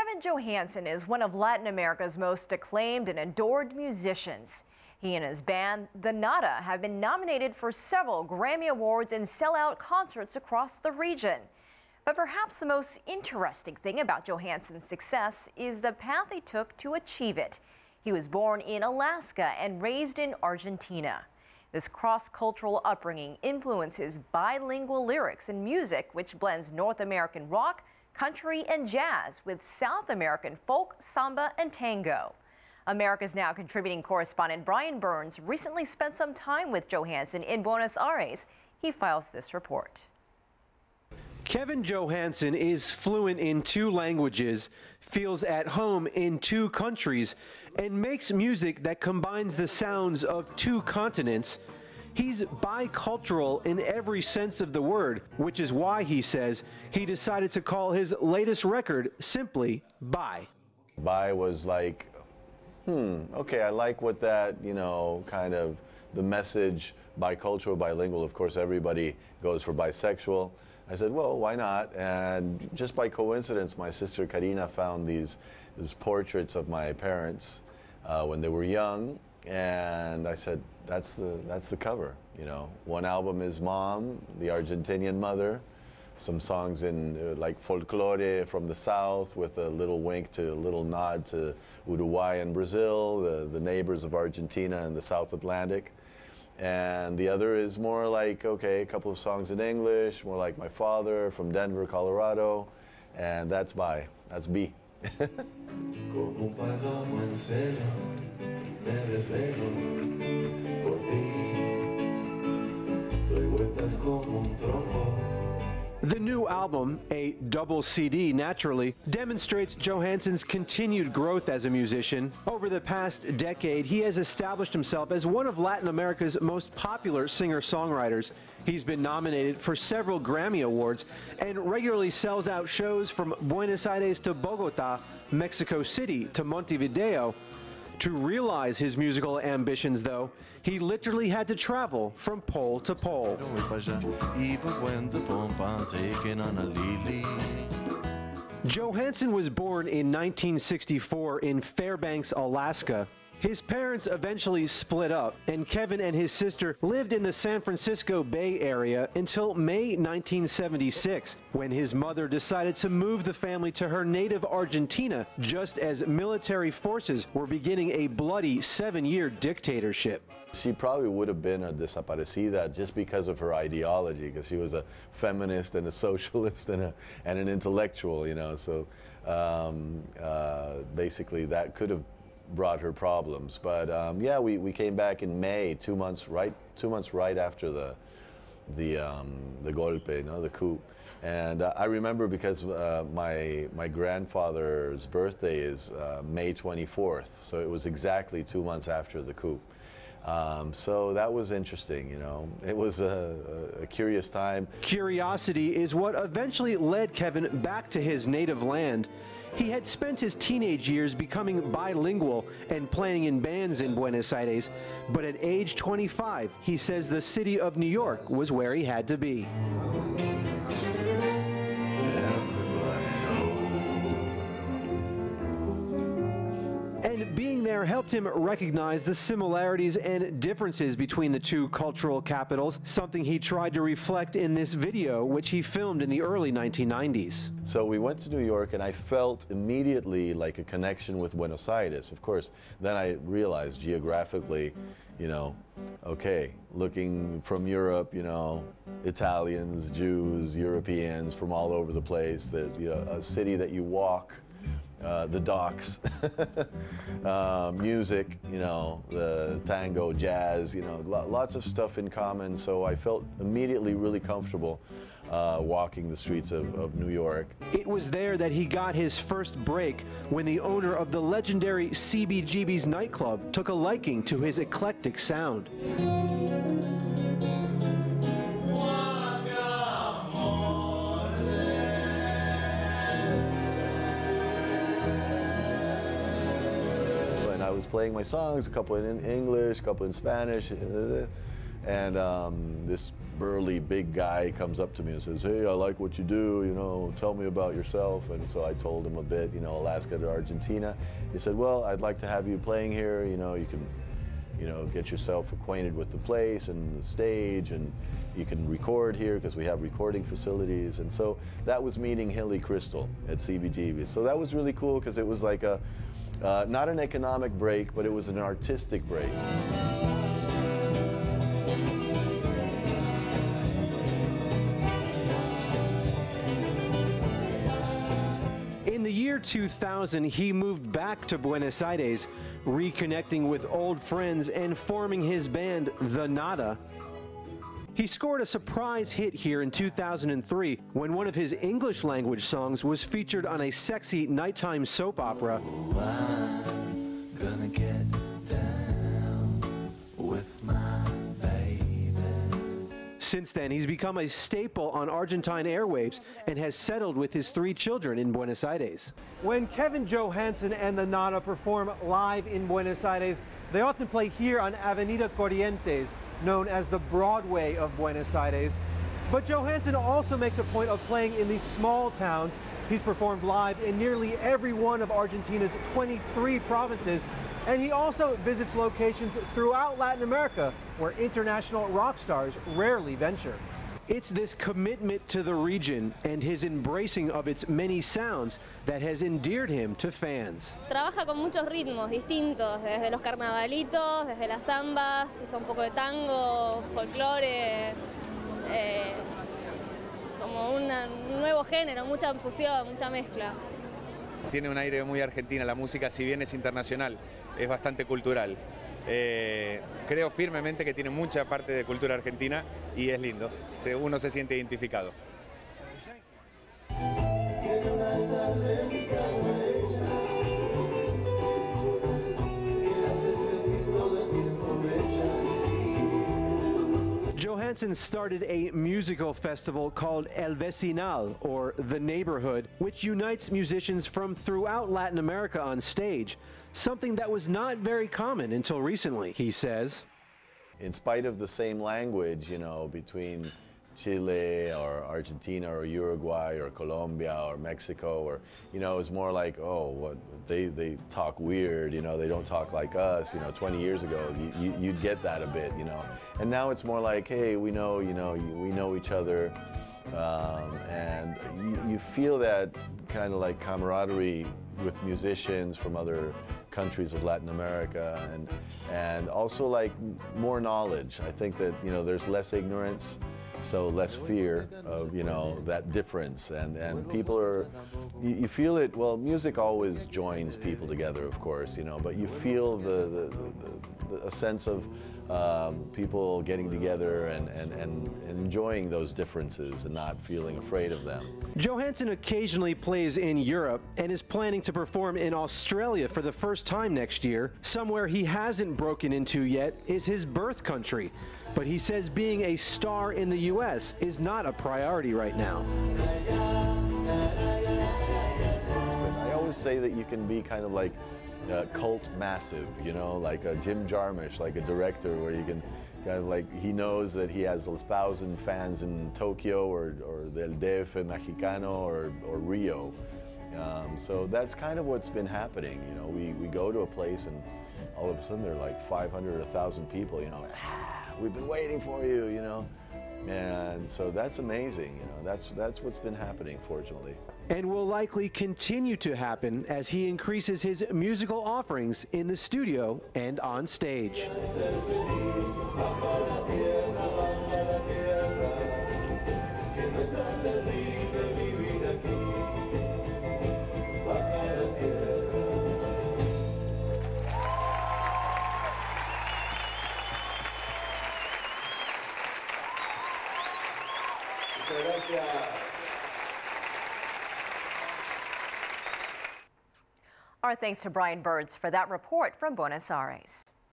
Kevin Johansen is one of Latin America's most acclaimed and adored musicians. He and his band, The Nada, have been nominated for several Grammy Awards and sell-out concerts across the region. But perhaps the most interesting thing about Johansen's success is the path he took to achieve it. He was born in Alaska and raised in Argentina. This cross-cultural upbringing influences bilingual lyrics and music, which blends North American rock, country, and jazz with South American folk, samba, and tango. America's Now contributing correspondent Brian Byrnes recently spent some time with Johansen in Buenos Aires. He files this report. Kevin Johansen is fluent in 2 languages, feels at home in 2 countries, and makes music that combines the sounds of 2 continents. He's bicultural in every sense of the word, which is why, he says, he decided to call his latest record simply Bi. Bi was like, okay, I like what that, kind of the message, bicultural, bilingual. Of course, everybody goes for bisexual. I said, well, why not? And just by coincidence, my sister Karina found these portraits of my parents when they were young, and I said, that's the cover. One album is Mom, the Argentinian mother, some songs in like folklore from the South with a little wink to a little nod to Uruguay and Brazil, the neighbors of Argentina and the South Atlantic. And the other is more like, okay, a couple of songs in English, more like my father from Denver, Colorado, and that's Bi. That's B. The new album, a double CD naturally, demonstrates Johansen's continued growth as a musician. Over the past decade, he has established himself as one of Latin America's most popular singer-songwriters. He's been nominated for several Grammy Awards and regularly sells out shows from Buenos Aires to Bogota, Mexico City to Montevideo. To realize his musical ambitions, though, he literally had to travel from pole to pole. Johansen was born in 1964 in Fairbanks, Alaska. His parents eventually split up, and Kevin and his sister lived in the San Francisco Bay Area until May 1976, when his mother decided to move the family to her native Argentina, just as military forces were beginning a bloody 7-year dictatorship. She probably would have been a desaparecida just because of her ideology, because she was a feminist and a socialist and an intellectual, so basically that could have brought her problems. But yeah, we came back in May, 2 months right after the golpe, the coup. And I remember because my grandfather's birthday is May 24th, so it was exactly 2 months after the coup. So that was interesting, It was a curious time. Curiosity is what eventually led Kevin back to his native land. He had spent his teenage years becoming bilingual and playing in bands in Buenos Aires, but at age 25, he says the city of New York was where he had to be. And being there helped him recognize the similarities and differences between the 2 cultural capitals, something he tried to reflect in this video, which he filmed in the early 1990s. So we went to New York, and I felt immediately like a connection with Buenos Aires. Of course, then I realized geographically, okay, looking from Europe, Italians, Jews, Europeans from all over the place, a city that you walk. The docks, music, the tango, jazz, lots of stuff in common. So I felt immediately really comfortable walking the streets of New York. It was there that he got his first break, when the owner of the legendary CBGB's nightclub took a liking to his eclectic sound. I was playing my songs, a couple in English, a couple in Spanish, and this burly big guy comes up to me and says, "Hey, I like what you do, you know, tell me about yourself." And so I told him a bit, you know, Alaska to Argentina. He said, "Well, I'd like to have you playing here, you know, you can, you know, get yourself acquainted with the place and the stage, and you can record here because we have recording facilities." And so that was meeting Hilly Crystal at CBGB. So that was really cool because it was like a, not an economic break, but it was an artistic break. In the year 2000, he moved back to Buenos Aires, reconnecting with old friends and forming his band, The Nada. He scored a surprise hit here in 2003 when one of his English language songs was featured on a sexy nighttime soap opera. Oh, I'm gonna get down with my baby. Since then, he's become a staple on Argentine airwaves and has settled with his 3 children in Buenos Aires. When Kevin Johansen and the Nada perform live in Buenos Aires, they often play here on Avenida Corrientes, known as the Broadway of Buenos Aires. But Johansen also makes a point of playing in these small towns. He's performed live in nearly every one of Argentina's 23 provinces, and he also visits locations throughout Latin America where international rock stars rarely venture. It's this commitment to the region and his embracing of its many sounds that has endeared him to fans. Trabaja con muchos ritmos distintos, desde los carnavalitos, desde las zambas, usa un poco de tango, folclore, como un nuevo género, mucha fusión, mucha mezcla. Tiene un aire muy argentina la música, si bien es internacional, es bastante cultural. Creo firmemente que tiene mucha parte de cultura argentina y es lindo, uno se siente identificado. Johansen started a musical festival called El Vecinal, or The Neighborhood, which unites musicians from throughout Latin America on stage, something that was not very common until recently, he says. In spite of the same language, you know, between Chile or Argentina or Uruguay or Colombia or Mexico, or, you know, it's more like, oh, what, they talk weird, you know, they don't talk like us, you know. 20 years ago, you'd get that a bit, you know. And now it's more like, hey, we know, you know, we know each other, and you feel that kind of like camaraderie with musicians from other countries of Latin America, and also like more knowledge. I think that, you know, there's less ignorance, so less fear of, you know, that difference, and people are, you feel it. Well, music always joins people together, of course, you know, but you feel a sense of people getting together and enjoying those differences and not feeling afraid of them. Johansen occasionally plays in Europe and is planning to perform in Australia for the first time next year. Somewhere he hasn't broken into yet is his birth country, but he says being a star in the U.S. is not a priority right now. I always say that you can be kind of like cult massive, you know, like a Jim Jarmusch, like a director, where you can kind of like, he knows that he has 1,000 fans in Tokyo or Del DF Mexicano or Rio. So that's kind of what's been happening, you know. We go to a place and all of a sudden there are like 500 or 1,000 people, you know, we've been waiting for you, you know. And so that's amazing, you know, that's what's been happening, fortunately. And will likely continue to happen as he increases his musical offerings in the studio and on stage. Our thanks to Brian Byrnes for that report from Buenos Aires.